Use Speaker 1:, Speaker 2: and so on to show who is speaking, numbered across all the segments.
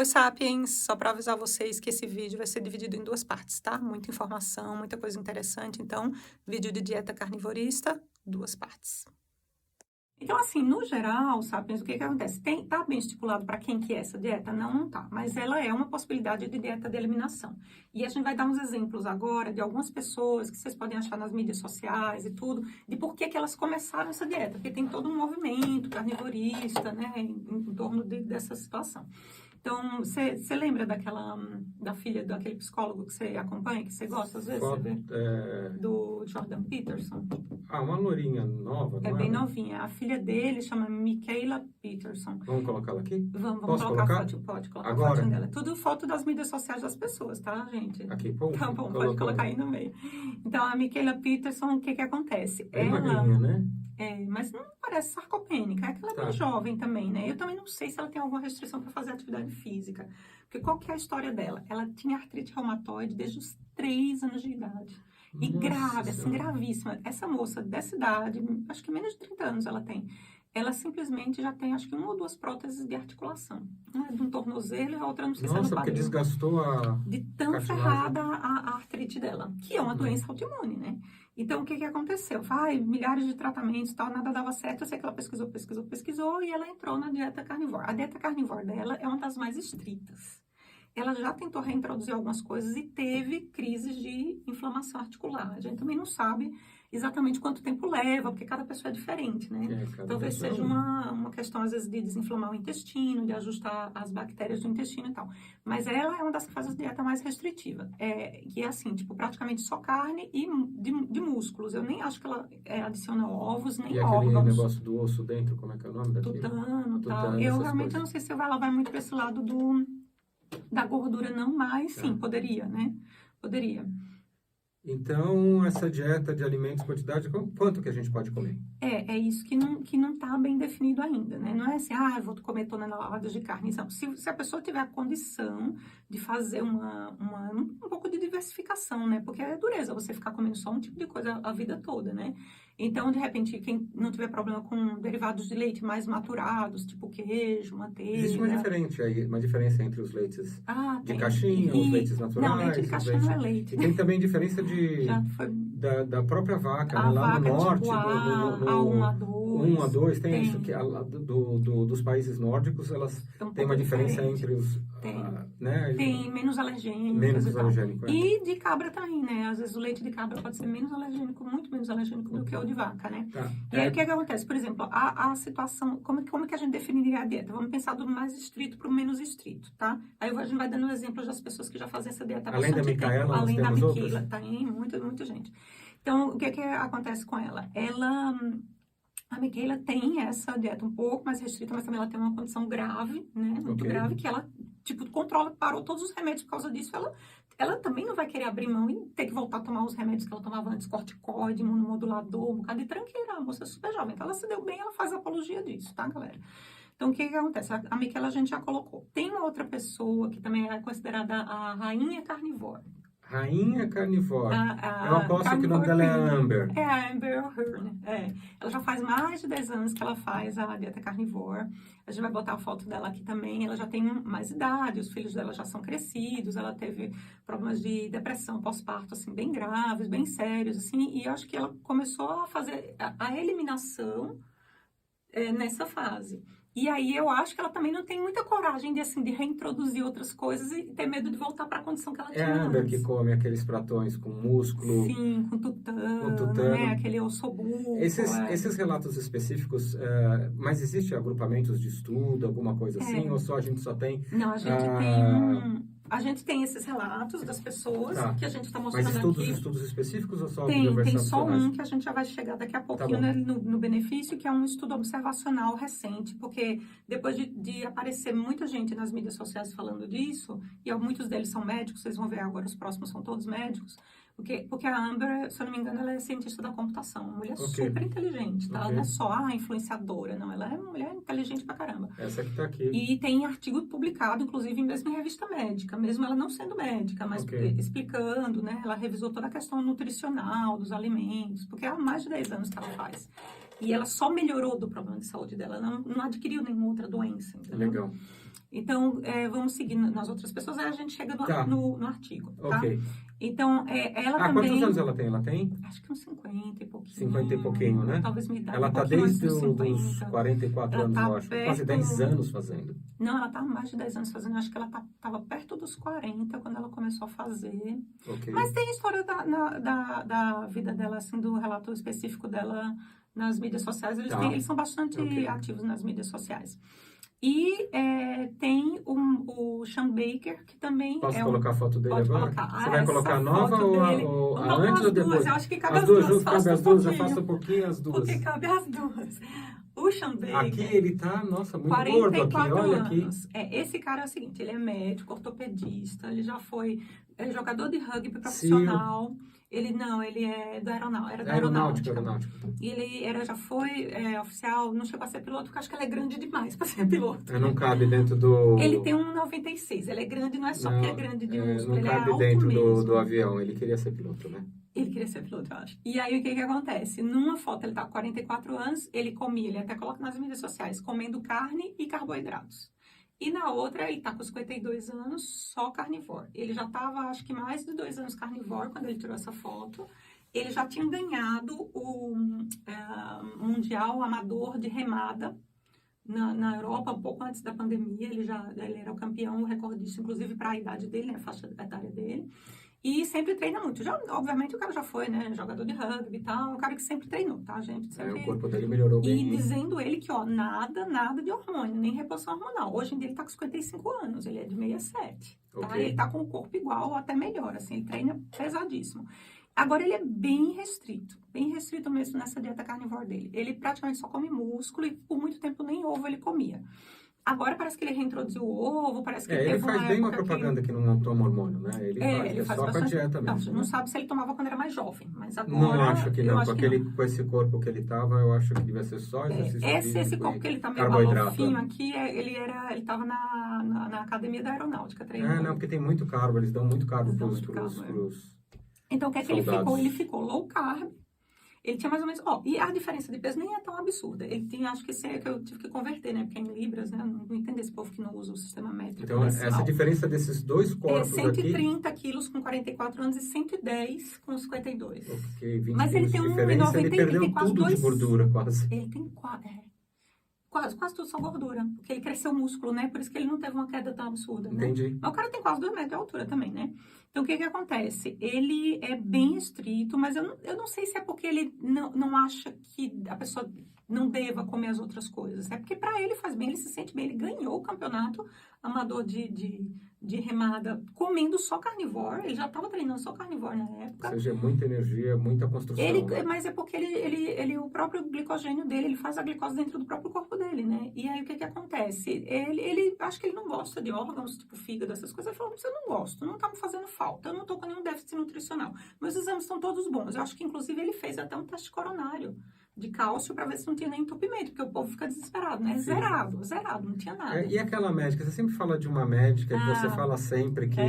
Speaker 1: Oi, Sapiens! Só para avisar vocês que esse vídeo vai ser dividido em duas partes, tá? Muita informação, muita coisa interessante. Então, vídeo de dieta carnivorista, duas partes. Então, assim, no geral, Sapiens, o que que acontece? Tá bem estipulado para quem que é essa dieta? Não, não tá. Mas ela é uma possibilidade de dieta de eliminação. E a gente vai dar uns exemplos agora de algumas pessoas que vocês podem achar nas mídias sociais e tudo, de por que que elas começaram essa dieta. Porque tem todo um movimento carnivorista, né, em torno dessa situação. Então, você lembra da filha daquele psicólogo que você acompanha, que você gosta às vezes? Você vê? Do Jordan Peterson.
Speaker 2: Uma lourinha nova, não é?
Speaker 1: É bem novinha. A filha dele chama Mikhaila Peterson.
Speaker 2: Vamos colocá-la aqui?
Speaker 1: Vamos
Speaker 2: Posso
Speaker 1: colocar
Speaker 2: colocar?
Speaker 1: a foto, pode colocar
Speaker 2: agora?
Speaker 1: A fotinha dela. Tudo foto das mídias sociais das pessoas, tá, gente?
Speaker 2: Aqui, pô.
Speaker 1: Tá bom, pode colocar aí no meio. Então, a Mikhaila Peterson, o que que acontece?
Speaker 2: Bem magrinha, né?
Speaker 1: Mas não parece sarcopênica, é que ela é bem jovem também, né? Eu também não sei se ela tem alguma restrição para fazer atividade física. Porque qual que é a história dela? Ela tinha artrite reumatoide desde os 3 anos de idade. E grave, assim, gravíssima. Essa moça dessa idade, acho que menos de 30 anos ela tem. Ela simplesmente já tem, acho que 1 ou 2 próteses de articulação. Uma de um tornozelo e a outra, não sei se é no
Speaker 2: Nossa, porque
Speaker 1: quadril.
Speaker 2: desgastou a
Speaker 1: De tão
Speaker 2: cartilagem.
Speaker 1: ferrada a artrite dela, que é uma doença autoimune, né? Então, o que que aconteceu? Milhares de tratamentos e tal, nada dava certo. Eu sei que ela pesquisou e ela entrou na dieta carnívora. A dieta carnívora dela é uma das mais estritas. Ela já tentou reintroduzir algumas coisas e teve crises de inflamação articular. A gente também não sabe exatamente quanto tempo leva, porque cada pessoa é diferente, né? Talvez seja uma questão, às vezes, de desinflamar o intestino, de ajustar as bactérias do intestino e tal. Mas ela é uma das que faz a dieta mais restritiva. Que é assim, tipo, praticamente só carne e de músculos. Eu nem acho que ela adiciona ovos, nem órgãos.
Speaker 2: E aquele negócio do osso dentro, como é que é o nome daquilo?
Speaker 1: Tutano e tal. Eu realmente não sei se ela vai muito para esse lado da gordura, não, mas sim, poderia, né? Poderia.
Speaker 2: Então, essa dieta de alimentos, quantidade, quanto que a gente pode comer?
Speaker 1: É isso que não tá bem definido ainda, né? Não é assim, eu vou comer toneladas de carne. Não. Se a pessoa tiver a condição de fazer um pouco de diversificação, né? Porque é dureza você ficar comendo só um tipo de coisa a vida toda, né? Então, de repente, quem não tiver problema com derivados de leite mais maturados, tipo queijo, manteiga...
Speaker 2: Existe uma diferença entre os leites de
Speaker 1: tem.
Speaker 2: caixinha, os leites naturais...
Speaker 1: Não, leite de caixinha não é leite.
Speaker 2: E tem também diferença da própria vaca, né? Lá no norte,
Speaker 1: tipo
Speaker 2: A1,
Speaker 1: A2,
Speaker 2: A2, tem isso, que dos países nórdicos, elas têm uma diferença entre os... né?
Speaker 1: Tem menos alergênico.
Speaker 2: Menos alergênico,
Speaker 1: E de cabra também, né? Às vezes o leite de cabra pode ser menos alergênico, muito menos alergênico do que o de vaca, né? E aí o que acontece? Por exemplo, a situação, como é que a gente definiria a dieta? Vamos pensar do mais estrito para o menos estrito, tá? Aí a gente vai dando exemplos das pessoas que já fazem essa dieta há bastante tempo. Além da Mikhaila, tem muita gente. Então, o que acontece com ela? A Mikhaila tem essa dieta um pouco mais restrita, mas também ela tem uma condição grave, né? Muito grave, que ela, tipo, parou todos os remédios por causa disso. Ela também não vai querer abrir mão e ter que voltar a tomar os remédios que ela tomava antes, corticoide, imunomodulador, um bocado de tranqueira. A moça é super jovem. Então, ela se deu bem, ela faz apologia disso, tá, galera? Então, o que acontece? A Mikhaila a gente já colocou. Tem uma outra pessoa que também é considerada a rainha carnívora.
Speaker 2: Rainha carnívora. Eu aposto que o nome dela é a Amber.
Speaker 1: É a Amber Heard. Ela já faz mais de 10 anos que ela faz a dieta carnívora. A gente vai botar a foto dela aqui também. Ela já tem mais idade, os filhos dela já são crescidos. Ela teve problemas de depressão pós-parto, assim, bem graves, bem sérios, assim. E eu acho que ela começou a fazer a eliminação nessa fase. E aí eu acho que ela também não tem muita coragem de reintroduzir outras coisas e ter medo de voltar para a condição que ela tinha antes.
Speaker 2: É a Amber que come aqueles pratões com músculo.
Speaker 1: Sim, com tutano, né? Aquele ossobuco.
Speaker 2: Esses relatos específicos, mas existe agrupamentos de estudo, alguma coisa assim? Ou só a gente só tem...
Speaker 1: Não, a gente tem esses relatos das pessoas que a gente está mostrando aqui.
Speaker 2: Mas estudos específicos ou só
Speaker 1: tem só um que a gente já vai chegar daqui a pouquinho, né, no benefício, que é um estudo observacional recente, porque depois de aparecer muita gente nas mídias sociais falando disso, e muitos deles são médicos, vocês vão ver agora, os próximos são todos médicos, porque a Amber, se eu não me engano, ela é cientista da computação, uma mulher super inteligente, tá? Ela não é só influenciadora, não, ela é uma mulher inteligente pra caramba.
Speaker 2: Essa que tá aqui.
Speaker 1: E tem artigo publicado, inclusive, mesmo em revista médica, mesmo ela não sendo médica, mas explicando, né? Ela revisou toda a questão nutricional dos alimentos, porque há mais de 10 anos que ela faz. E ela só melhorou do problema de saúde dela, ela não adquiriu nenhuma outra doença, entendeu?
Speaker 2: Legal.
Speaker 1: Então, vamos seguir nas outras pessoas, aí a gente chega no artigo, tá?
Speaker 2: Ok.
Speaker 1: Então, ela também...
Speaker 2: Quantos anos ela tem? Ela tem?
Speaker 1: Acho que uns 50 e pouquinho.
Speaker 2: 50 e pouquinho, né?
Speaker 1: Talvez me dá
Speaker 2: ela tá desde os 44 anos,
Speaker 1: tá
Speaker 2: eu acho. Quase 10 anos fazendo.
Speaker 1: Não, ela tá mais de 10 anos fazendo. Acho que ela tava perto dos 40 quando ela começou a fazer.
Speaker 2: Okay.
Speaker 1: Mas tem a história da vida dela, assim, do relato específico dela nas mídias sociais. Eles são bastante ativos nas mídias sociais. E tem o Sean Baker, que também...
Speaker 2: Posso colocar a foto dele agora? Você vai colocar a
Speaker 1: nova
Speaker 2: ou a antes ou depois?
Speaker 1: Eu acho que cabe as duas.
Speaker 2: Cabe as duas, afasta um pouquinho as duas.
Speaker 1: Porque cabe as duas. O Sean Baker...
Speaker 2: Aqui ele tá, nossa, muito gordo aqui, olha
Speaker 1: anos. Aqui. Esse cara é o seguinte, ele é médico, ortopedista, ele já foi jogador de rugby profissional. Ele é da aeronáutica. E ele já foi oficial, não chegou a ser piloto, porque acho que ele é grande demais para ser piloto.
Speaker 2: Não cabe dentro do...
Speaker 1: Ele tem 1,96, ele é grande, não é só que é grande de músculo, ele é alto
Speaker 2: mesmo. Não cabe dentro do avião, ele queria ser piloto, né?
Speaker 1: Ele queria ser piloto, eu acho. E aí, o que acontece? Numa foto, ele tá com 44 anos, ele até coloca nas mídias sociais, comendo carne e carboidratos. E na outra, ele tá com 52 anos, só carnívoro. Ele já tava, acho que mais de 2 anos carnívoro quando ele tirou essa foto. Ele já tinha ganhado o Mundial Amador de Remada na Europa, um pouco antes da pandemia. Ele era o campeão, o recordista, inclusive para a idade dele, né, a faixa etária dele. E sempre treina muito. Obviamente, o cara já foi, né, jogador de rugby e tal. Um cara que sempre treinou, tá, gente? Sempre...
Speaker 2: o corpo dele melhorou bem.
Speaker 1: E dizendo ele que, nada de hormônio, nem reposição hormonal. Hoje em dia, ele tá com 55 anos, ele é de 67. Tá? Ele tá com o corpo igual ou até melhor, assim, ele treina pesadíssimo. Agora, ele é bem restrito mesmo nessa dieta carnívora dele. Ele praticamente só come músculo e, por muito tempo, nem ovo ele comia. Agora parece que ele reintroduziu o ovo, parece que
Speaker 2: ele faz bem uma propaganda que não toma hormônio, né? Ele faz só
Speaker 1: bastante...
Speaker 2: com a dieta mesmo.
Speaker 1: Não, não sabe se ele tomava quando era mais jovem, mas agora...
Speaker 2: Não acho que não, com esse corpo que ele tava, eu acho que devia ser só exercício
Speaker 1: esse corpo que ele tá meio balofinho aqui, ele tava na academia da aeronáutica treinando.
Speaker 2: Não, porque tem muito carbo, eles dão muito carbo pros
Speaker 1: Então, o que é que ele ficou? Ele ficou low carb. Ele tinha mais ou menos... e a diferença de peso nem é tão absurda. Ele tinha, acho que esse é que eu tive que converter, né? Porque é em libras, né? Não entendo esse povo que não usa o sistema métrico.
Speaker 2: Então, essa diferença desses dois corpos
Speaker 1: 130 quilos com 44 anos e 110 com 52.
Speaker 2: Ok, 20
Speaker 1: Mas ele tem 1,90
Speaker 2: ele perdeu tudo de gordura, quase.
Speaker 1: Ele tem quase tudo só gordura. Porque ele cresceu o músculo, né? Por isso que ele não teve uma queda tão absurda, né?
Speaker 2: Entendi.
Speaker 1: Mas o cara tem quase 2 metros de altura também, né? Então, o que acontece? Ele é bem estrito, mas eu não sei se é porque ele não acha que a pessoa não deva comer as outras coisas. É porque para ele faz bem, ele se sente bem. Ele ganhou o campeonato amador de remada comendo só carnívoro. Ele já estava treinando só carnívoro na época.
Speaker 2: Ou seja, muita energia, muita construção.
Speaker 1: Mas é porque o próprio glicogênio dele, ele faz a glicose dentro do próprio corpo dele, né? E aí, o que acontece? Ele acho que ele não gosta de órgãos, tipo fígado, essas coisas. Ele falou, mas eu não gosto, não tá me fazendo falta, eu não tô com nenhum déficit nutricional. Meus exames estão todos bons. Eu acho que, inclusive, ele fez até um teste coronário de cálcio para ver se não tinha nem entupimento, porque o povo fica desesperado, né? Zerado, não tinha nada.
Speaker 2: E aquela médica, você sempre fala de uma médica que você fala sempre que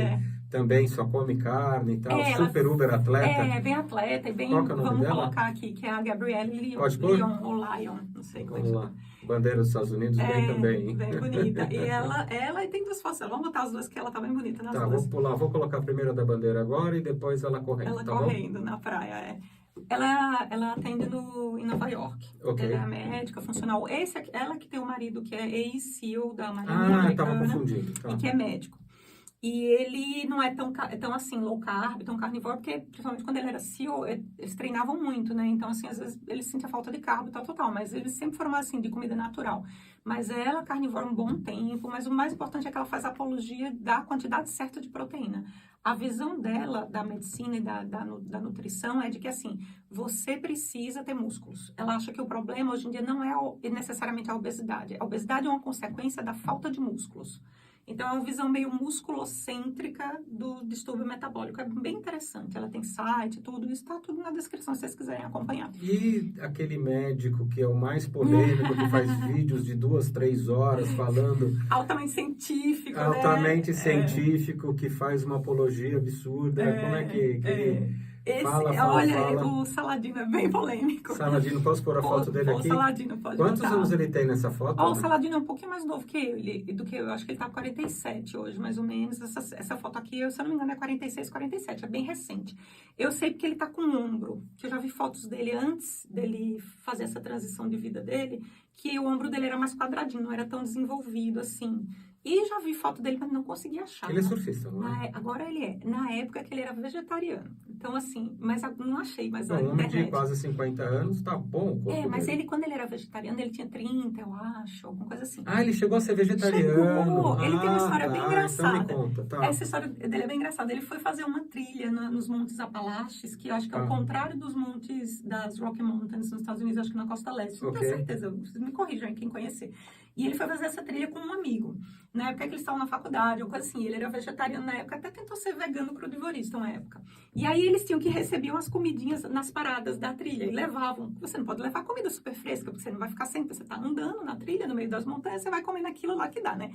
Speaker 2: também só come carne e tal, uber atleta.
Speaker 1: Bem atleta e bem...
Speaker 2: Qual que é o nome
Speaker 1: vamos
Speaker 2: dela?
Speaker 1: Colocar aqui, que é a Gabrielle Lyon, ou Lyon, não sei como é que chama.
Speaker 2: Bandeira dos Estados Unidos, bem também, hein?
Speaker 1: Bem bonita. E ela tem 2 fotos. Vamos botar as duas, que ela tá bem bonita nas duas.
Speaker 2: Vou colocar a primeira da bandeira agora e depois ela correndo,
Speaker 1: Ela correndo na praia, Ela atende em Nova York.
Speaker 2: Okay.
Speaker 1: Ela é médica, funcional. Ela que tem o marido que é ex-CEO da Marinha Americana.
Speaker 2: Eu tava confundindo.
Speaker 1: E que é médico. E ele não é tão assim, low carb, tão carnívoro, porque, principalmente quando ele era CEO, eles treinavam muito, né? Então, assim, às vezes ele sentia falta de carbo e tal, mas eles sempre foram, assim, de comida natural. Mas ela carnívora um bom tempo, mas o mais importante é que ela faz apologia da quantidade certa de proteína. A visão dela, da medicina e da nutrição, é de que, assim, você precisa ter músculos. Ela acha que o problema, hoje em dia, não é necessariamente a obesidade. A obesidade é uma consequência da falta de músculos. Então, é uma visão meio musculocêntrica do distúrbio metabólico. É bem interessante. Ela tem site, tudo isso. Está tudo na descrição, se vocês quiserem acompanhar.
Speaker 2: E aquele médico que é o mais polêmico, que faz vídeos de 2, 3 horas falando...
Speaker 1: Altamente científico,
Speaker 2: Altamente científico, que faz uma apologia absurda. Como é que Fala.
Speaker 1: O Saladino é bem polêmico.
Speaker 2: Saladino, posso pôr a foto dele aqui?
Speaker 1: O Saladino pode
Speaker 2: Quantos
Speaker 1: botar.
Speaker 2: anos ele tem nessa foto?
Speaker 1: O Saladino é um pouquinho mais novo que eu acho que ele tá com 47 hoje, mais ou menos. Essa foto aqui, se eu não me engano, é 46, 47, é bem recente. Eu sei porque ele tá com o ombro, que eu já vi fotos dele antes dele fazer essa transição de vida dele, que o ombro dele era mais quadradinho, não era tão desenvolvido assim. E já vi foto dele, mas não consegui achar.
Speaker 2: Ele é surfista, não é?
Speaker 1: Agora ele é. Na época que ele era vegetariano. Então, assim, mas não achei mais a
Speaker 2: internet. Um homem de quase 50 anos, tá bom.
Speaker 1: Mas ele, quando ele era vegetariano, ele tinha 30, eu acho, alguma coisa assim.
Speaker 2: Ele chegou a ser vegetariano.
Speaker 1: Chegou. Ele tem uma história bem engraçada.
Speaker 2: Então me conta, tá.
Speaker 1: Essa história dele é bem engraçada. Ele foi fazer uma trilha nos Montes Apalaches, que eu acho que é o contrário dos montes das Rocky Mountains nos Estados Unidos, acho que na Costa Leste. Não tenho certeza, vocês me corrijam quem conhecer. E ele foi fazer essa trilha com um amigo. Na época que eles estavam na faculdade, ou coisa assim. Ele era vegetariano na época, até tentou ser vegano crudivorista na época. E aí eles tinham que receber umas comidinhas nas paradas da trilha e levavam. Você não pode levar comida super fresca, porque você não vai ficar sempre. Você tá andando na trilha, no meio das montanhas, você vai comendo aquilo lá que dá, né?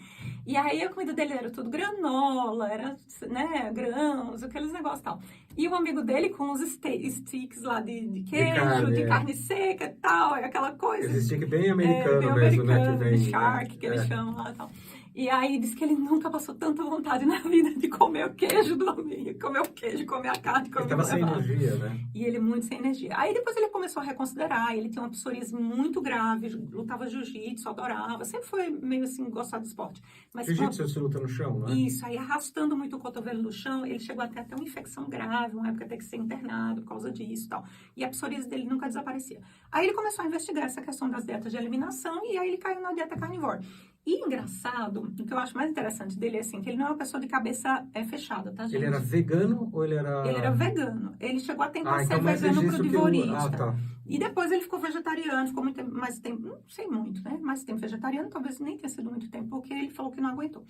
Speaker 1: E aí a comida dele era tudo granola, era, né, grãos, aqueles negócios e tal. E o amigo dele com os sticks lá de queijo, de carne seca e tal, aquela coisa.
Speaker 2: Esse stick bem americano mesmo, né? Que vem,
Speaker 1: shark, que eles chamam lá e tal. E aí disse que ele nunca passou tanta vontade na vida de comer o queijo do amigo, comer o queijo, comer a carne, comer
Speaker 2: ele tava sem energia, né?
Speaker 1: E ele muito sem energia. Aí depois ele começou a reconsiderar, ele tinha uma psoríase muito grave, lutava jiu-jitsu, adorava, sempre foi meio assim, gostar de esporte.
Speaker 2: Jiu-jitsu você luta no chão, né?
Speaker 1: Isso, aí arrastando muito o cotovelo no chão, ele chegou até a ter uma infecção grave, uma época até que ser internado por causa disso e tal. E a psoríase dele nunca desaparecia. Aí ele começou a investigar essa questão das dietas de eliminação e aí ele caiu na dieta carnívora. E engraçado, o que eu acho mais interessante dele é assim, que ele não é uma pessoa de cabeça fechada, tá, gente?
Speaker 2: Ele era vegano ou ele era...
Speaker 1: Ele era vegano. Ele chegou a tentar ser vegano crudivorista.
Speaker 2: Tá.
Speaker 1: E depois ele ficou vegetariano, ficou muito mais tempo, não sei muito, né? Mais tempo vegetariano, talvez nem tenha sido muito tempo, porque ele falou que não aguentou.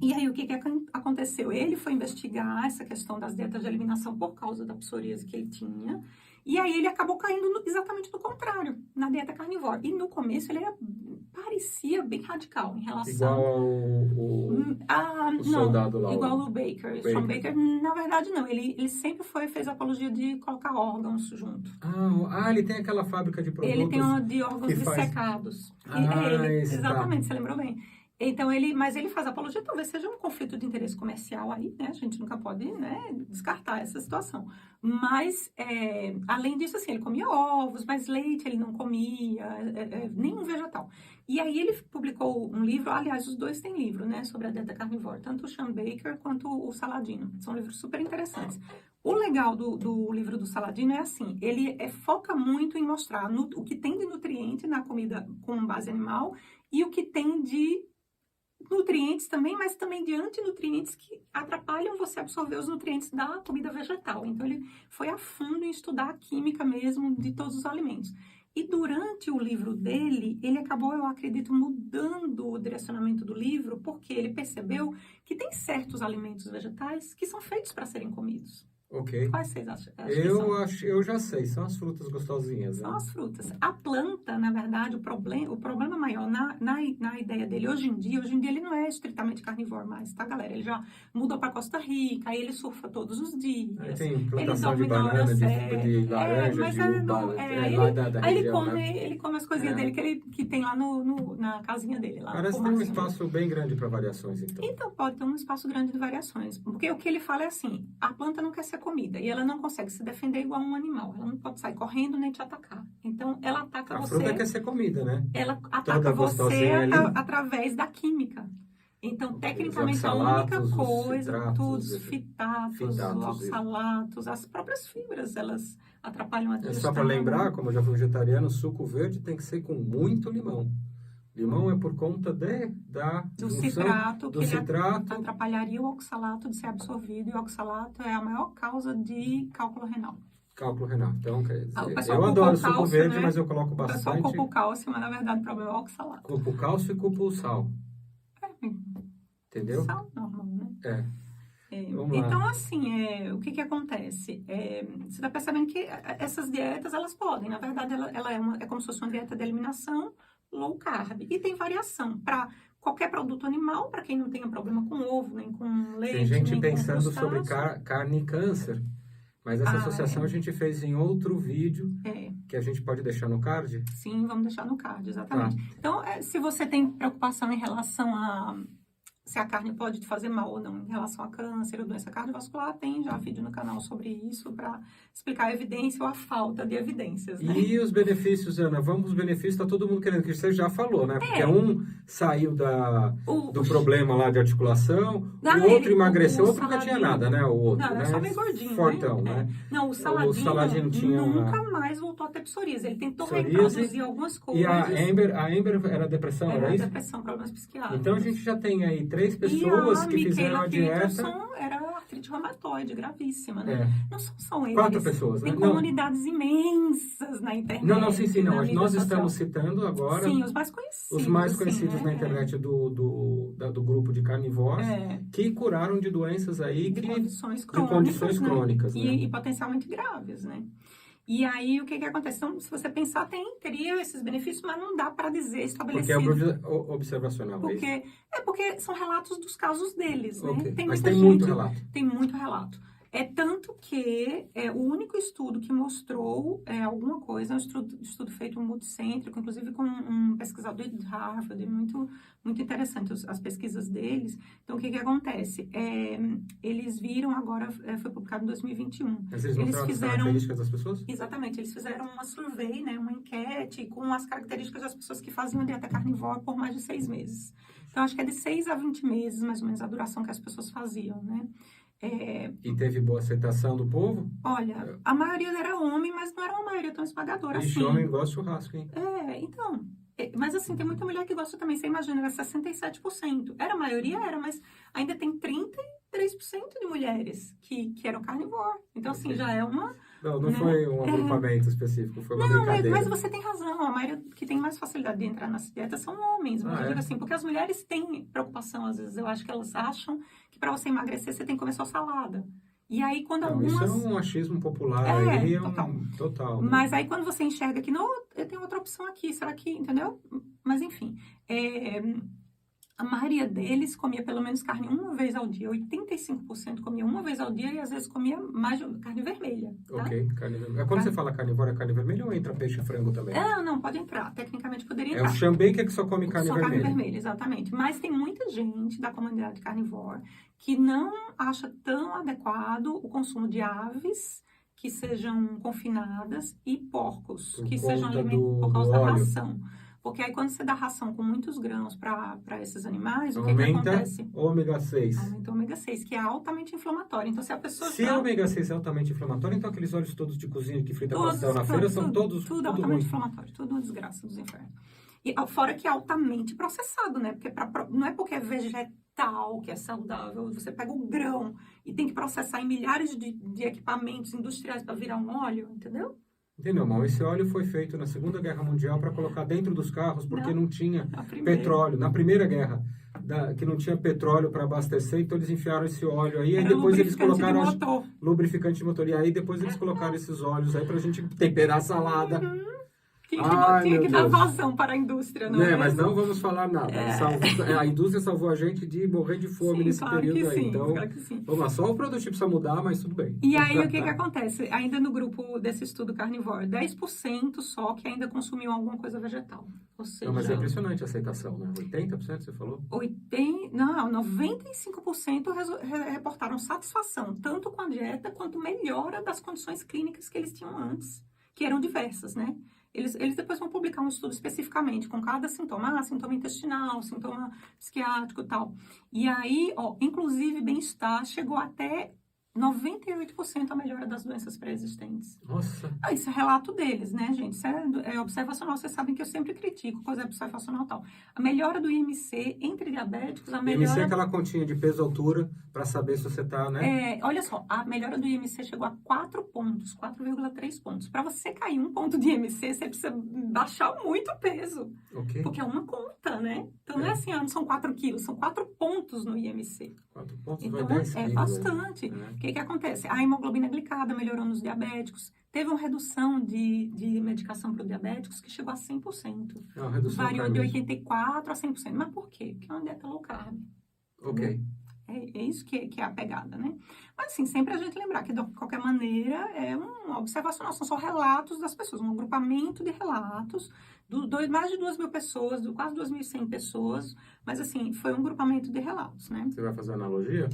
Speaker 1: E aí, o que aconteceu? Ele foi investigar essa questão das dietas de eliminação por causa da psoríase que ele tinha. E aí, ele acabou caindo exatamente do contrário, na dieta carnívora. E no começo, ele parecia bem radical em relação...
Speaker 2: Igual ao soldado lá.
Speaker 1: Igual ao Baker. Sean Baker, na verdade, não. Ele sempre fez apologia de colocar órgãos junto.
Speaker 2: Ele tem aquela fábrica de produtos...
Speaker 1: Ele tem uma de órgãos dissecados. Exatamente, você lembrou bem. Então, mas ele faz apologia, talvez seja um conflito de interesse comercial aí, né? A gente nunca pode, né, descartar essa situação. Mas, além disso, assim, ele comia ovos, mas leite ele não comia, nenhum vegetal. E aí ele publicou um livro, aliás, os dois têm livro, né, sobre a dieta carnívora, tanto o Sean Baker quanto o Saladino. São livros super interessantes. O legal do livro do Saladino é assim, ele foca muito em mostrar o que tem de nutriente na comida com base animal e o que tem de nutrientes também, mas também de antinutrientes que atrapalham você absorver os nutrientes da comida vegetal. Então, ele foi a fundo em estudar a química mesmo de todos os alimentos. E durante o livro dele, ele acabou, eu acredito, mudando o direcionamento do livro, porque ele percebeu que tem certos alimentos vegetais que são feitos para serem comidos.
Speaker 2: Ok.
Speaker 1: Quais vocês acham?
Speaker 2: Eu já sei, são as frutas gostosinhas.
Speaker 1: São as frutas. A planta, na verdade, o problema maior na ideia dele hoje em dia ele não é estritamente carnívoro mais, tá, galera? Ele já mudou para Costa Rica, aí ele surfa todos os dias.
Speaker 2: Aí tem plantação de banana, de laranja, de uva.
Speaker 1: Aí ele come as coisinhas dele que tem lá na casinha dele. Lá,
Speaker 2: parece ter um espaço bem grande para variações, então.
Speaker 1: Então, pode ter um espaço grande de variações. Porque o que ele fala é assim, a planta não quer ser comida e ela não consegue se defender igual um animal. Ela não pode sair correndo nem te atacar. Então, ela ataca você...
Speaker 2: A fruta quer ser comida, né?
Speaker 1: Ela ataca você através da química. Então, tecnicamente, a única coisa... Os fitatos, os oxalatos, as próprias fibras, elas atrapalham a digestão.
Speaker 2: É só para lembrar, como eu já fui vegetariano, suco verde tem que ser com muito limão. Limão é por conta do citrato, que ele
Speaker 1: atrapalharia o oxalato de ser absorvido, e o oxalato é a maior causa de cálculo renal.
Speaker 2: Cálculo renal. Então, quer dizer, eu adoro suco verde, né? Mas eu coloco bastante...
Speaker 1: O pessoal culpa o cálcio, mas na verdade o problema é o oxalato.
Speaker 2: Culpa o cálcio e culpa o sal. Entendeu?
Speaker 1: Sal normal, né?
Speaker 2: Então,
Speaker 1: assim, o que acontece? Você está percebendo que essas dietas, elas podem. Na verdade, ela é como se fosse uma dieta de eliminação low carb. E tem variação para qualquer produto animal, para quem não tenha problema com ovo, nem com leite,
Speaker 2: tem gente
Speaker 1: nem
Speaker 2: pensando
Speaker 1: com
Speaker 2: sobre carne e câncer. Mas essa associação a gente fez em outro vídeo, que a gente pode deixar no card?
Speaker 1: Sim, vamos deixar no card, exatamente. Tá. Então, se você tem preocupação em relação a se a carne pode te fazer mal ou não em relação a câncer ou doença cardiovascular, tem já vídeo no canal sobre isso para explicar a evidência ou a falta de evidências, né?
Speaker 2: E os benefícios, Ana? Vamos os benefícios, tá todo mundo querendo, que você já falou, né? Porque um saiu do problema lá de articulação, o outro emagreceu, o outro nunca tinha nada, né? O outro,
Speaker 1: não,
Speaker 2: né?
Speaker 1: Só bem gordinho,
Speaker 2: fortão, né?
Speaker 1: Não, o Saladino
Speaker 2: tinha
Speaker 1: nunca mais voltou a ter psoríase. Ele tentou reproduzir algumas coisas.
Speaker 2: E a Amber era depressão, era isso?
Speaker 1: Depressão, problemas psiquiátricos.
Speaker 2: Então a gente já tem aí 3 pessoas que fizeram a dieta.
Speaker 1: Era artrite reumatoide gravíssima, né? Não são só eles.
Speaker 2: 4 pessoas, né?
Speaker 1: Tem comunidades imensas na internet.
Speaker 2: Não. Nós estamos citando agora...
Speaker 1: Sim, os mais conhecidos.
Speaker 2: Os mais conhecidos na internet do grupo de carnivores que curaram de doenças aí...
Speaker 1: De condições
Speaker 2: crônicas, né?
Speaker 1: E potencialmente graves, né? E aí, o que acontece? Então, se você pensar, teria esses benefícios, mas não dá para dizer estabelecido.
Speaker 2: Porque é observacional,
Speaker 1: porque são relatos dos casos deles, né?
Speaker 2: Mas tem muito relato.
Speaker 1: Tem muito relato. É tanto que o único estudo que mostrou alguma coisa, é um estudo feito multicêntrico, inclusive com um pesquisador de Harvard, muito, muito interessante as pesquisas deles. Então, o que acontece? Eles viram agora, foi publicado em 2021.
Speaker 2: Mas eles mostraram as características das pessoas?
Speaker 1: Exatamente, eles fizeram uma survey, né, uma enquete com as características das pessoas que faziam dieta carnívora por mais de 6 meses. Então, acho que é de 6 a 20 meses, mais ou menos, a duração que as pessoas faziam, né?
Speaker 2: E teve boa aceitação do povo?
Speaker 1: Olha, a maioria era homem, mas não era uma maioria tão esmagadora assim.
Speaker 2: Homem gosta de churrasco, hein?
Speaker 1: Então. Mas assim, tem muita mulher que gosta também. Você imagina, era 67%. Era a maioria, mas ainda tem 33% de mulheres que eram carnívoras. Então, assim, já é uma...
Speaker 2: Não foi um agrupamento específico, foi uma brincadeira.
Speaker 1: Mas você tem razão. A maioria que tem mais facilidade de entrar nessa dieta são homens. Mas eu digo assim, porque as mulheres têm preocupação, às vezes. Eu acho que elas acham que para você emagrecer, você tem que comer só salada. E aí, quando algumas...
Speaker 2: Isso é um achismo popular, total. Né?
Speaker 1: Mas aí, quando você enxerga que, não, eu tenho outra opção aqui, será que, entendeu? Mas, enfim, a maioria deles comia pelo menos carne uma vez ao dia. 85% comia uma vez ao dia e, às vezes, comia mais carne vermelha. Tá?
Speaker 2: Carne vermelha. Quando você fala carnívora, é carne vermelha ou entra peixe e frango também?
Speaker 1: Não, pode entrar. Tecnicamente, poderia entrar.
Speaker 2: É o Chambaker que só come carne vermelha.
Speaker 1: Só carne vermelha, exatamente. Mas tem muita gente da comunidade carnívora que não acha tão adequado o consumo de aves que sejam confinadas e porcos que sejam alimentados por causa da ração. Porque aí, quando você dá ração com muitos grãos para esses animais, o que acontece?
Speaker 2: Ômega 6.
Speaker 1: Aumenta o ômega 6, que é altamente inflamatório. Então, se a pessoa...
Speaker 2: Se o ômega 6 é altamente inflamatório, então aqueles óleos todos de cozinha que frita pastel na feira são todos...
Speaker 1: Tudo altamente inflamatório. Tudo uma desgraça dos infernos. E fora que é altamente processado, né? Porque não é porque é vegetal que é saudável. Você pega o grão e tem que processar em milhares de equipamentos industriais para virar um óleo, entendeu?
Speaker 2: Entendeu, mal? Esse óleo foi feito na Segunda Guerra Mundial para colocar dentro dos carros porque não tinha petróleo. Na Primeira Guerra, que não tinha petróleo para abastecer, então eles enfiaram esse óleo aí, e depois eles colocaram lubrificante de motor. E aí depois eles colocaram esses óleos aí para a gente temperar a salada.
Speaker 1: Tinha que dar vazão para a indústria, não é?
Speaker 2: Mas não vamos falar nada. A indústria salvou a gente de morrer de fome nesse período aí. Então, vamos lá, só o produto precisa mudar, mas tudo bem.
Speaker 1: E aí, o que acontece? Ainda no grupo desse estudo carnívoro, 10% só que ainda consumiu alguma coisa vegetal. Ou seja,
Speaker 2: mas é impressionante a aceitação, né? 80% você falou?
Speaker 1: 95% reportaram satisfação, tanto com a dieta, quanto melhora das condições clínicas que eles tinham antes, que eram diversas, né? Eles depois vão publicar um estudo especificamente com cada sintoma, sintoma intestinal, sintoma psiquiátrico e tal. E aí, inclusive, bem-estar chegou até 98% a melhora das doenças pré-existentes.
Speaker 2: Nossa!
Speaker 1: Isso é relato deles, né, gente? Isso é observacional. Vocês sabem que eu sempre critico coisa observacional e tal. A melhora do IMC entre diabéticos, a melhora...
Speaker 2: IMC é aquela continha de peso e altura para saber se você tá, né?
Speaker 1: Olha só, a melhora do IMC chegou a 4 pontos, 4,3 pontos. Para você cair 1 ponto de IMC, você precisa baixar muito o peso. Porque é uma conta, né? Então não é assim, não são 4 quilos, são 4 pontos no IMC.
Speaker 2: 4 pontos
Speaker 1: então,
Speaker 2: vai 10 quilos.
Speaker 1: Bastante. O que acontece? A hemoglobina glicada melhorou nos diabéticos. Teve uma redução de medicação para os diabéticos que chegou a 100%.
Speaker 2: Variou
Speaker 1: de 84% a 100%. Mas por quê? Porque é uma dieta low carb. É isso que é a pegada, né? Mas, assim, sempre a gente lembrar que, de qualquer maneira, é uma observação, são só relatos das pessoas, um agrupamento de relatos, mais de 2.000 pessoas, quase 2.100 pessoas, mas, assim, foi um grupamento de relatos, né?
Speaker 2: Você vai fazer uma analogia?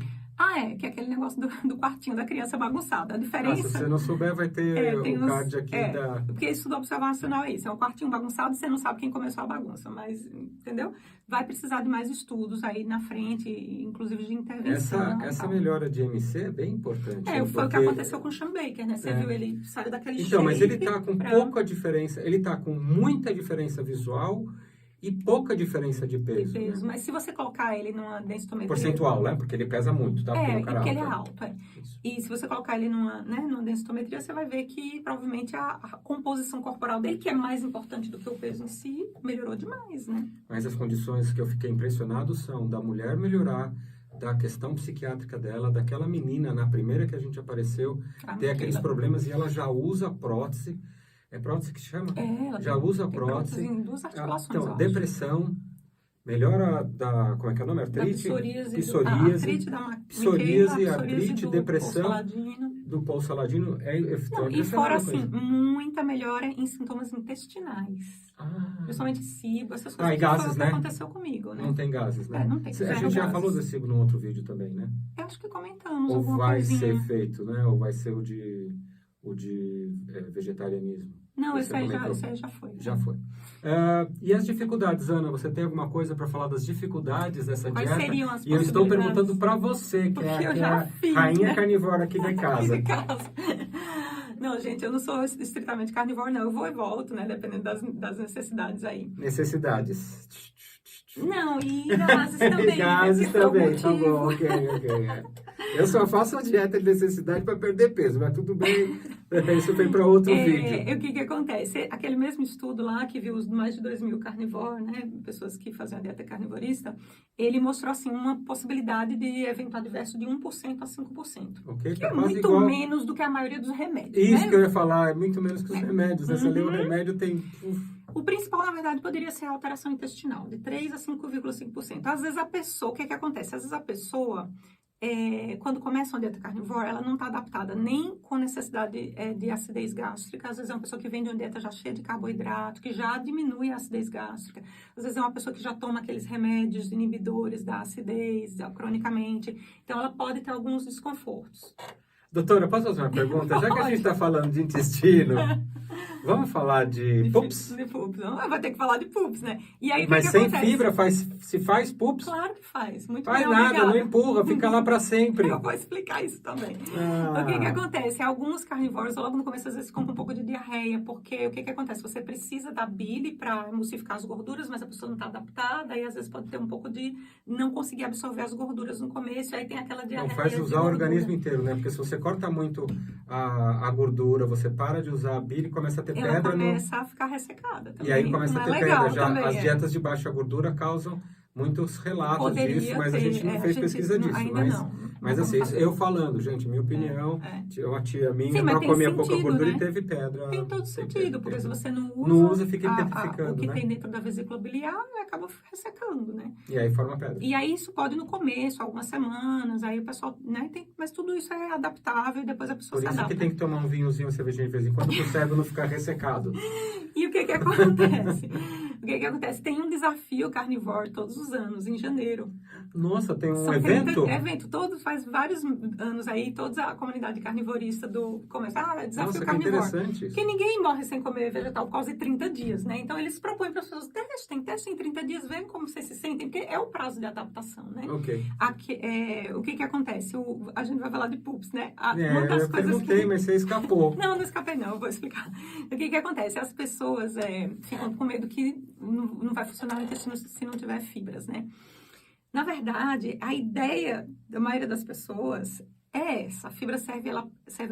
Speaker 1: Que é aquele negócio do quartinho da criança babagunçada. A diferença...
Speaker 2: se você não souber, vai ter o card aqui da...
Speaker 1: Porque isso do observacional é isso, é um quartinho bagunçado e você não sabe quem começou a bagunça, mas, entendeu? Vai precisar de mais estudos aí na frente, inclusive de intervenção.
Speaker 2: Essa melhora de MC é bem importante.
Speaker 1: Foi o que aconteceu com o Sean Baker, né? Você viu, ele saiu daquele
Speaker 2: Então, mas ele tá com pouca diferença, ele tá com muita diferença visual e pouca diferença de peso.
Speaker 1: Né? Mas se você colocar ele numa densitometria...
Speaker 2: Percentual, né? Porque ele pesa muito, tá?
Speaker 1: Porque ele é alto, E se você colocar ele numa densitometria, você vai ver que provavelmente a composição corporal dele, que é mais importante do que o peso em si, melhorou demais, né?
Speaker 2: Mas as condições que eu fiquei impressionado são da mulher melhorar, da questão psiquiátrica dela, daquela menina, na primeira que a gente apareceu, ter aqueles problemas e ela já usa prótese. É prótese que chama?
Speaker 1: Ela
Speaker 2: já usa prótese.
Speaker 1: Em 2 articulações,
Speaker 2: então, depressão, melhora da... Como é que é o nome? Artrite? Psoríase, artrite, depressão. Do Paul Saladino.
Speaker 1: E fora, assim, muita melhora em sintomas intestinais. Principalmente SIBO, essas coisas.
Speaker 2: E gases, né?
Speaker 1: Aconteceu comigo, né?
Speaker 2: Não tem gases, né?
Speaker 1: Não tem.
Speaker 2: A gente já falou desse SIBO num outro vídeo também, né?
Speaker 1: Eu acho que comentamos.
Speaker 2: Ou vai ser feito, né? Ou vai ser o de vegetarianismo?
Speaker 1: Não, esse aí já foi.
Speaker 2: Já foi. E as dificuldades, Ana? Você tem alguma coisa para falar das dificuldades dessa dieta?
Speaker 1: Quais seriam as possibilidades?
Speaker 2: E eu estou perguntando para você, que é a rainha carnívora aqui de casa.
Speaker 1: Não, gente, eu não sou estritamente carnívora, não. Eu vou e volto, né? Dependendo das necessidades aí.
Speaker 2: Necessidades.
Speaker 1: Não, e gases também.
Speaker 2: Gases também, tá bom, ok. Eu só faço a dieta de necessidade para perder peso, mas tudo bem, isso foi para outro vídeo.
Speaker 1: O que acontece? Aquele mesmo estudo lá, que viu mais de 2.000 carnívoros, né, pessoas que faziam a dieta carnivorista, ele mostrou, assim, uma possibilidade de evento adverso de 1% a 5%.
Speaker 2: Okay,
Speaker 1: que é muito menos do que a maioria dos remédios.
Speaker 2: Isso,
Speaker 1: né?
Speaker 2: Que eu ia falar, é muito menos que os remédios. Né? Você lê o remédio, tem...
Speaker 1: O principal, na verdade, poderia ser a alteração intestinal, de 3% a 5,5%. Às vezes a pessoa, o que acontece? Às vezes a pessoa, quando começa uma dieta carnívora, ela não está adaptada nem com necessidade de acidez gástrica. Às vezes é uma pessoa que vem de uma dieta já cheia de carboidrato, que já diminui a acidez gástrica. Às vezes é uma pessoa que já toma aqueles remédios inibidores da acidez cronicamente. Então, ela pode ter alguns desconfortos.
Speaker 2: Doutora, posso fazer uma pergunta? Já que a gente está falando de intestino, vamos falar de poops?
Speaker 1: De poops. Não, vai ter que falar de poops, né? E aí,
Speaker 2: mas sem fibra, se faz poops?
Speaker 1: Claro que faz. Muito
Speaker 2: faz
Speaker 1: bem,
Speaker 2: nada,
Speaker 1: obrigada.
Speaker 2: Não empurra, fica lá para sempre.
Speaker 1: Eu vou explicar isso também. O que acontece? Alguns carnívoros, logo no começo, às vezes ficam com um pouco de diarreia, porque o que acontece? Você precisa da bile para emulsificar as gorduras, mas a pessoa não está adaptada, e às vezes pode ter um pouco de não conseguir absorver as gorduras no começo, aí tem aquela diarreia.
Speaker 2: Não faz usar o organismo inteiro, né? Porque se você corta muito a gordura, você para de usar a bile e começa a ter pedra.
Speaker 1: Ela começa a ficar ressecada também.
Speaker 2: E aí começa a ter pedra. Já
Speaker 1: também,
Speaker 2: as dietas de baixa gordura causam muitos relatos disso, mas a gente não fez pesquisa disso. Mas assim, eu falando, gente, minha opinião, uma tia minha não comia pouca gordura, né? E teve pedra.
Speaker 1: Tem todo sentido, porque se você não
Speaker 2: usa fica petrificando,
Speaker 1: o que tem dentro da vesícula biliar, acaba ressecando, né?
Speaker 2: E aí forma pedra.
Speaker 1: E aí isso pode no começo, algumas semanas, aí o pessoal, né, mas tudo isso é adaptável e depois a pessoa se adapta.
Speaker 2: Por isso que tem que tomar um vinhozinho, uma cervejinha de vez em quando, para o cérebro não ficar ressecado.
Speaker 1: E o que acontece? O que acontece? Tem um desafio carnívoro todos os anos, em janeiro.
Speaker 2: Nossa, tem um evento?
Speaker 1: Faz vários anos aí, toda a comunidade carnivorista começa, desafio
Speaker 2: Nossa,
Speaker 1: carnívoro.
Speaker 2: Interessante.
Speaker 1: Porque ninguém morre sem comer vegetal por causa de 30 dias, né? Então, eles propõem para as pessoas, testem em 30 dias, vejam como vocês se sentem, porque é o prazo de adaptação, né?
Speaker 2: Ok.
Speaker 1: O que acontece? A gente vai falar de poops, né?
Speaker 2: Eu perguntei, mas você escapou.
Speaker 1: Não escapei não, eu vou explicar. O que acontece? As pessoas ficam com medo que não vai funcionar o intestino se não tiver fibras, né? Na verdade, a ideia da maioria das pessoas é essa. A fibra serve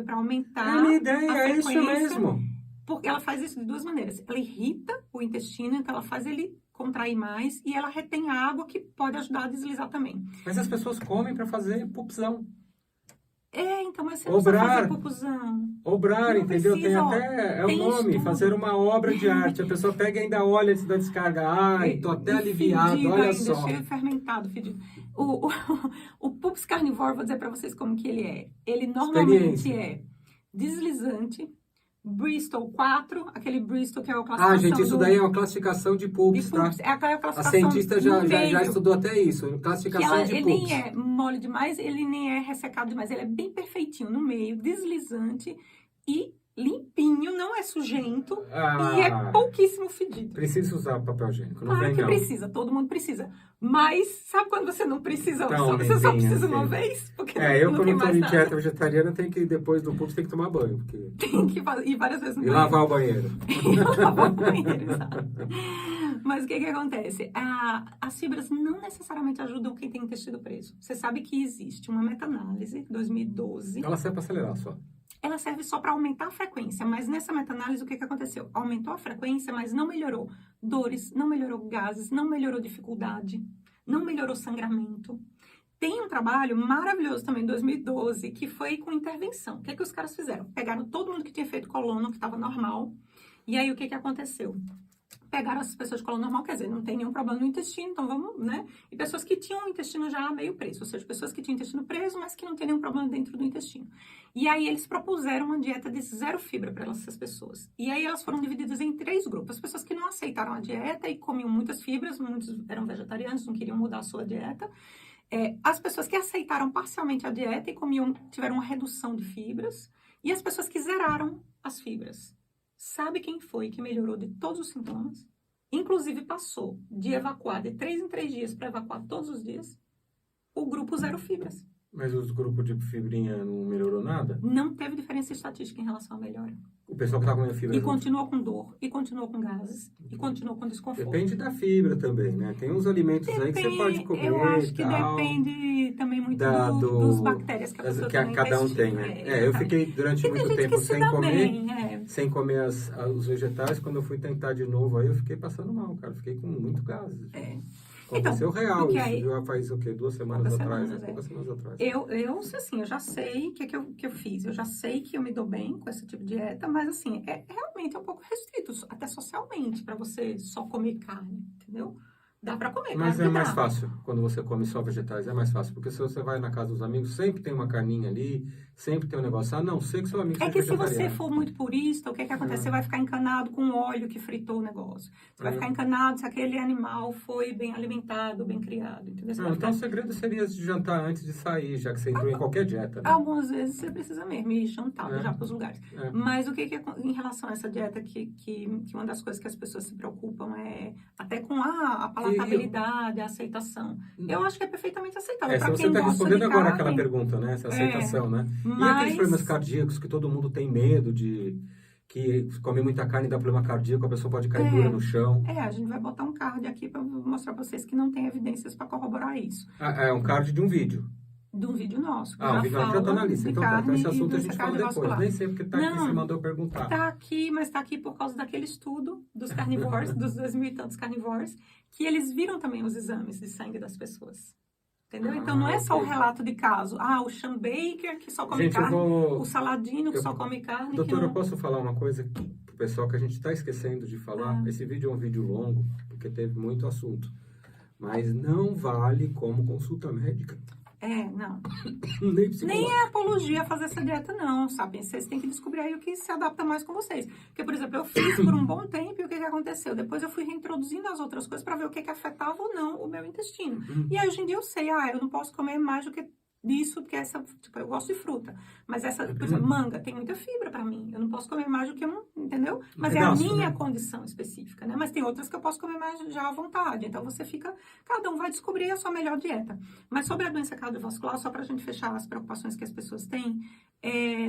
Speaker 1: para aumentar
Speaker 2: a minha ideia é isso mesmo.
Speaker 1: Porque ela faz isso de duas maneiras. Ela irrita o intestino, então ela faz ele contrair mais e ela retém água que pode ajudar a deslizar também.
Speaker 2: Mas as pessoas comem para fazer pupsão.
Speaker 1: Então, mas você não precisa fazer pupusão.
Speaker 2: Obrar,
Speaker 1: não
Speaker 2: entendeu?
Speaker 1: Precisa,
Speaker 2: tem até,
Speaker 1: tem
Speaker 2: o nome,
Speaker 1: estudo.
Speaker 2: fazer uma obra de arte. A pessoa pega e ainda olha antes da descarga. Ai, tô até aliviado,
Speaker 1: fedido
Speaker 2: olha
Speaker 1: ainda,
Speaker 2: só.
Speaker 1: cheio, fermentado, fedido. O Pups Carnivore, vou dizer pra vocês como que ele é. Ele normalmente é deslizante, Bristol 4, aquele Bristol que é a classificação.
Speaker 2: Ah, gente, isso daí é uma classificação de Pups, tá?
Speaker 1: É aquela classificação.
Speaker 2: A cientista já estudou até isso, classificação de Pups.
Speaker 1: Ele nem é mole demais, ele nem é ressecado demais, ele é bem perfeitinho no meio, deslizante e limpinho, não é sujento e é pouquíssimo fedido.
Speaker 2: Precisa usar papel higiênico, não
Speaker 1: claro
Speaker 2: vem
Speaker 1: que
Speaker 2: não.
Speaker 1: Precisa, todo mundo precisa. Mas sabe quando você não precisa?
Speaker 2: Então,
Speaker 1: você só precisa uma vez?
Speaker 2: Porque eu quando estou em dieta vegetariana, tenho que, depois do Pups, tem que tomar banho. Porque...
Speaker 1: Tem que fazer, e várias vezes no
Speaker 2: banheiro. Lavar o banheiro.
Speaker 1: E lavar o banheiro, exato. Mas o que acontece? As fibras não necessariamente ajudam quem tem intestino preso. Você sabe que existe uma meta-análise, 2012.
Speaker 2: Ela serve para acelerar só.
Speaker 1: Ela serve só para aumentar a frequência, mas nessa meta-análise o que aconteceu? Aumentou a frequência, mas não melhorou dores, não melhorou gases, não melhorou dificuldade, não melhorou sangramento. Tem um trabalho maravilhoso também, em 2012, que foi com intervenção. O que os caras fizeram? Pegaram todo mundo que tinha feito colono, que estava normal, e aí o que aconteceu? Pegaram as pessoas de colono normal, quer dizer, não tem nenhum problema no intestino, então vamos, né? E pessoas que tinham o intestino já meio preso, ou seja, pessoas que tinham o intestino preso, mas que não tem nenhum problema dentro do intestino. E aí eles propuseram uma dieta de 0 fibra para essas pessoas. E aí elas foram divididas em 3 grupos. As pessoas que não aceitaram a dieta e comiam muitas fibras, muitos eram vegetarianos, não queriam mudar a sua dieta. As pessoas que aceitaram parcialmente a dieta e tiveram uma redução de fibras. E as pessoas que zeraram as fibras. Sabe quem foi que melhorou de todos os sintomas? Inclusive passou de evacuar de 3 em 3 dias para evacuar todos os dias? O grupo 0 fibras.
Speaker 2: Mas os grupos de fibrinha não melhorou nada?
Speaker 1: Não teve diferença estatística em relação à melhora.
Speaker 2: O pessoal que estava comendo fibra...
Speaker 1: E continuou com dor, e continuou com gases, e continuou com desconforto.
Speaker 2: Depende da fibra também, né? Tem uns alimentos aí que você pode comer.
Speaker 1: Eu acho que depende também muito dos bactérias que a pessoa tem.
Speaker 2: Que cada um tem, né? Eu fiquei durante muito tempo sem comer os vegetais. Quando eu fui tentar de novo, aí eu fiquei passando mal, cara. Fiquei com muito gases. Aconteceu então, real isso, aí, já faz o quê? 2 semanas atrás, poucas semanas atrás.
Speaker 1: Assim, eu já sei o que eu fiz. Eu já sei que eu me dou bem com esse tipo de dieta, mas assim, realmente um pouco restrito, até socialmente, para você só comer carne, entendeu? Dá pra comer.
Speaker 2: Mas é mais fácil quando você come só vegetais, é mais fácil. Porque se você vai na casa dos amigos, sempre tem uma carninha ali, sempre tem um negócio. A não ser que seu amigo seja vegetariano.
Speaker 1: Se você for muito purista, o que acontece? Você vai ficar encanado com o óleo que fritou o negócio. Você vai ficar encanado se aquele animal foi bem alimentado, bem criado. Entendeu?
Speaker 2: Então o segredo seria jantar antes de sair, já que você entrou em qualquer dieta. Né?
Speaker 1: Algumas vezes você precisa mesmo ir jantar já para os lugares. Mas o que em relação a essa dieta, que uma das coisas que as pessoas se preocupam é até com a palatabilidade, a aceitação. Eu acho que é perfeitamente aceitável.
Speaker 2: Se você está respondendo agora aquela pergunta, né? Essa aceitação, né? E aqueles problemas cardíacos que todo mundo tem medo de... Que come muita carne e dá problema cardíaco, a pessoa pode cair dura no chão.
Speaker 1: A gente vai botar um card aqui para mostrar para vocês que não tem evidências para corroborar isso.
Speaker 2: É um card de um vídeo.
Speaker 1: De um vídeo nosso.
Speaker 2: O vídeo já está na lista. Então esse assunto a gente fala depois. Vascular. Nem sei porque está aqui, você mandou perguntar.
Speaker 1: Está aqui, mas está aqui por causa daquele estudo dos carnivores, dos 2000 e tantos carnivores, que eles viram também os exames de sangue das pessoas. Entendeu? Então não é só o relato de caso. O Sean Baker que só come carne, o Saladino que só come carne.
Speaker 2: Doutora, eu posso falar uma coisa pro pessoal que a gente está esquecendo de falar? Esse vídeo é um vídeo longo, porque teve muito assunto. Mas não vale como consulta médica.
Speaker 1: Não.
Speaker 2: Nem
Speaker 1: é apologia fazer essa dieta, não, sabe? Vocês têm que descobrir aí o que se adapta mais com vocês. Porque, por exemplo, eu fiz por um bom tempo e o que aconteceu? Depois eu fui reintroduzindo as outras coisas para ver o que afetava ou não o meu intestino. E aí, hoje em dia, eu sei, eu não posso comer mais do que disso, porque eu gosto de fruta. Mas por exemplo, manga tem muita fibra pra mim. Eu não posso comer mais do que entendeu? Mas é a minha condição específica, né? Mas tem outras que eu posso comer mais já à vontade. Então, cada um vai descobrir a sua melhor dieta. Mas sobre a doença cardiovascular, só pra gente fechar as preocupações que as pessoas têm,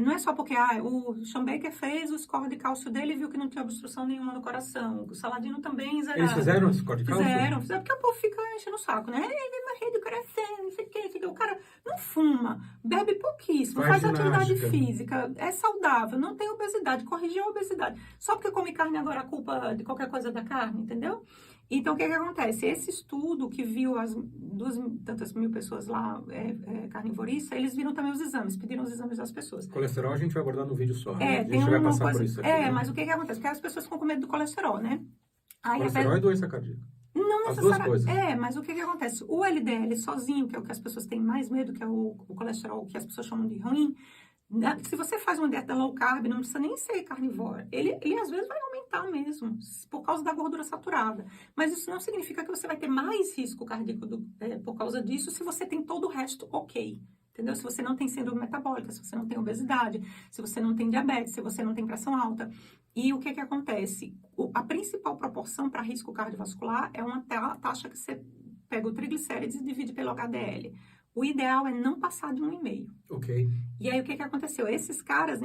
Speaker 1: não é só porque, o Sean Baker fez o score de cálcio dele e viu que não tinha obstrução nenhuma no coração. O Saladino também zerado.
Speaker 2: Eles fizeram o score de cálcio?
Speaker 1: Fizeram, porque o povo fica enchendo o saco, né? morrer de coração, não sei o que. O cara não fuma, bebe pouquíssimo, faz
Speaker 2: ginástica.
Speaker 1: Atividade física, é saudável, não tem obesidade, corrigir a obesidade. Só porque come carne agora a culpa de qualquer coisa da carne, entendeu? Então, o que acontece? Esse estudo que viu as tantas mil pessoas lá carnivorista, eles viram também os exames, pediram os exames das pessoas.
Speaker 2: Colesterol a gente vai abordar no vídeo só, né? A gente vai passar por isso aqui.
Speaker 1: né? Mas o que acontece? Porque as pessoas ficam com medo do colesterol, né? Aí,
Speaker 2: colesterol e doença cardíaca.
Speaker 1: Não necessariamente. Mas o que acontece? O LDL sozinho, que é o que as pessoas têm mais medo, que é o colesterol, que as pessoas chamam de ruim, se você faz uma dieta low carb, não precisa nem ser carnívora, ele às vezes vai aumentar mesmo, por causa da gordura saturada. Mas isso não significa que você vai ter mais risco cardíaco por causa disso, se você tem todo o resto ok. Entendeu? Se você não tem síndrome metabólica, se você não tem obesidade, se você não tem diabetes, se você não tem pressão alta. E o que acontece? A principal proporção para risco cardiovascular é uma taxa que você pega o triglicérides e divide pelo HDL. O ideal é não passar de 1,5.
Speaker 2: Ok.
Speaker 1: E aí, o que aconteceu? Esses caras,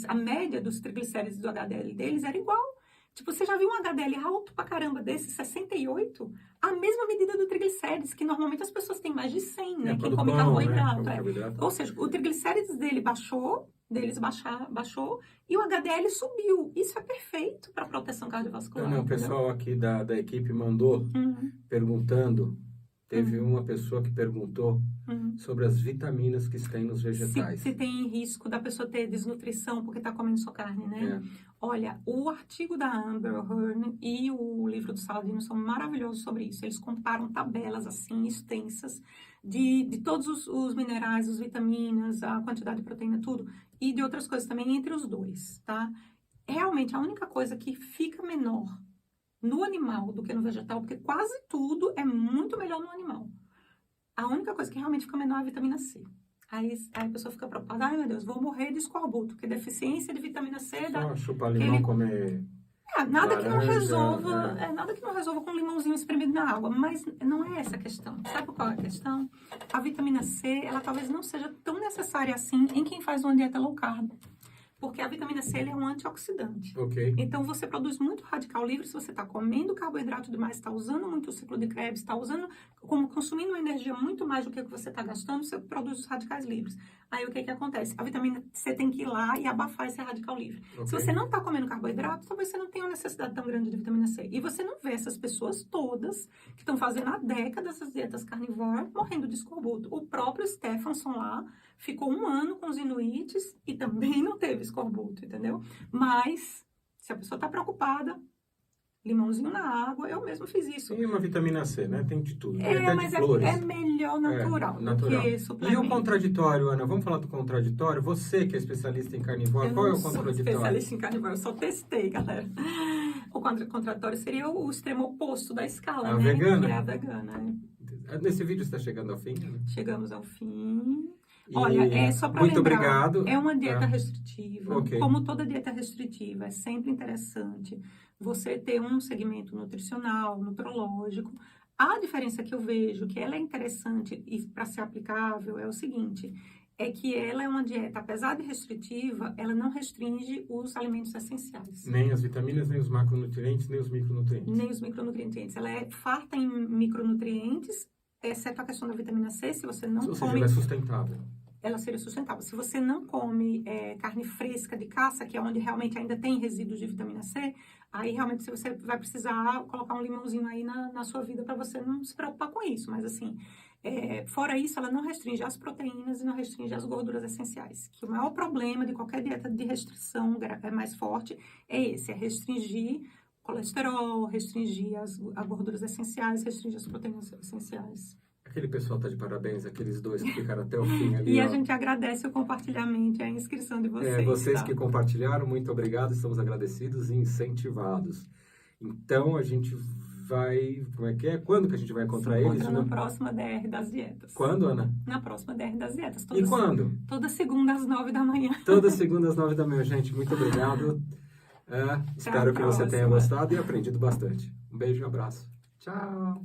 Speaker 1: a média dos triglicérides do HDL deles era igual. Tipo, você já viu um HDL alto pra caramba desse, 68? A mesma medida do triglicérides, que normalmente as pessoas têm mais de 100, né? Quem come carboidrato. Ou seja, o triglicérides dele baixou, e o HDL subiu. Isso é perfeito para proteção cardiovascular.
Speaker 2: Não, o pessoal aqui da equipe mandou perguntando. Teve uma pessoa que perguntou sobre as vitaminas que tem nos vegetais.
Speaker 1: Se tem risco da pessoa ter desnutrição porque está comendo só carne, né? Olha, o artigo da Amber Hearn e o livro do Saladino são maravilhosos sobre isso. Eles comparam tabelas, assim, extensas de todos os minerais, as vitaminas, a quantidade de proteína, tudo. E de outras coisas também entre os dois, tá? Realmente, a única coisa que fica menor no animal do que no vegetal, porque quase tudo é muito melhor no animal. A única coisa que realmente fica menor é a vitamina C. Aí a pessoa fica preocupada, ai meu Deus, vou morrer de escorbuto, porque deficiência de vitamina C dá...
Speaker 2: Só chupar limão, comer...
Speaker 1: nada que não resolva, nada que não resolva com um limãozinho espremido na água, mas não é essa a questão. Sabe qual é a questão? A vitamina C, ela talvez não seja tão necessária assim em quem faz uma dieta low carb. Porque a vitamina C é um antioxidante.
Speaker 2: Okay.
Speaker 1: Então, você produz muito radical livre se você está comendo carboidrato demais, está usando muito o ciclo de Krebs, está consumindo energia muito mais do que você está gastando, você produz os radicais livres. Aí, o que acontece? A vitamina C tem que ir lá e abafar esse radical livre. Okay. Se você não está comendo carboidrato, talvez você não tenha uma necessidade tão grande de vitamina C. E você não vê essas pessoas todas que estão fazendo há décadas essas dietas carnívoras morrendo de escorbuto. O próprio Stephenson lá ficou 1 ano com os inuites e também não teve escorbuto, entendeu? Mas, se a pessoa está preocupada, limãozinho na água, eu mesmo fiz isso.
Speaker 2: E uma vitamina C, né? Tem de tudo.
Speaker 1: Mas é melhor natural do que suplemento.
Speaker 2: E o contraditório, Ana? Vamos falar do contraditório? Você que é especialista em carnívoro, qual é o contraditório? Eu sou
Speaker 1: especialista em carnívoro, eu só testei, galera. O contraditório seria o extremo oposto da escala, né?
Speaker 2: Vegana?
Speaker 1: Que é a vegana. Né?
Speaker 2: Nesse vídeo está chegando ao fim, né?
Speaker 1: Chegamos ao fim. Olha, só para lembrar,
Speaker 2: obrigado.
Speaker 1: É uma dieta restritiva. Okay. Como toda dieta restritiva, é sempre interessante você ter um segmento nutricional, nutrológico. A diferença que eu vejo, que ela é interessante e para ser aplicável, é o seguinte, é que ela é uma dieta, apesar de restritiva, ela não restringe os alimentos essenciais.
Speaker 2: Nem as vitaminas, nem os macronutrientes, nem os micronutrientes.
Speaker 1: Nem os micronutrientes. Ela é farta em micronutrientes, exceto a questão da vitamina C, se você não come...
Speaker 2: Ou seja, ela é sustentável.
Speaker 1: Ela seria sustentável. Se você não come carne fresca de caça, que é onde realmente ainda tem resíduos de vitamina C, aí realmente você vai precisar colocar um limãozinho aí na sua vida para você não se preocupar com isso. Mas assim, fora isso, ela não restringe as proteínas e não restringe as gorduras essenciais. Que o maior problema de qualquer dieta de restrição mais forte é restringir colesterol, restringir as gorduras essenciais, restringir as proteínas essenciais.
Speaker 2: Aquele pessoal tá de parabéns, aqueles dois que ficaram até o fim ali.
Speaker 1: E a gente agradece o compartilhamento e a inscrição de vocês.
Speaker 2: Vocês
Speaker 1: tá?
Speaker 2: que compartilharam, muito obrigado, estamos agradecidos e incentivados. Então, a gente vai... Como é que é? Quando que a gente vai encontrar eles?
Speaker 1: Na próxima DR das Dietas.
Speaker 2: Quando, Ana?
Speaker 1: Na próxima DR das Dietas.
Speaker 2: E quando?
Speaker 1: Toda segunda às 9 da manhã.
Speaker 2: Toda segunda às 9 da manhã, gente. Muito obrigado. Espero que você tenha gostado e aprendido bastante. Um beijo e um abraço. Tchau!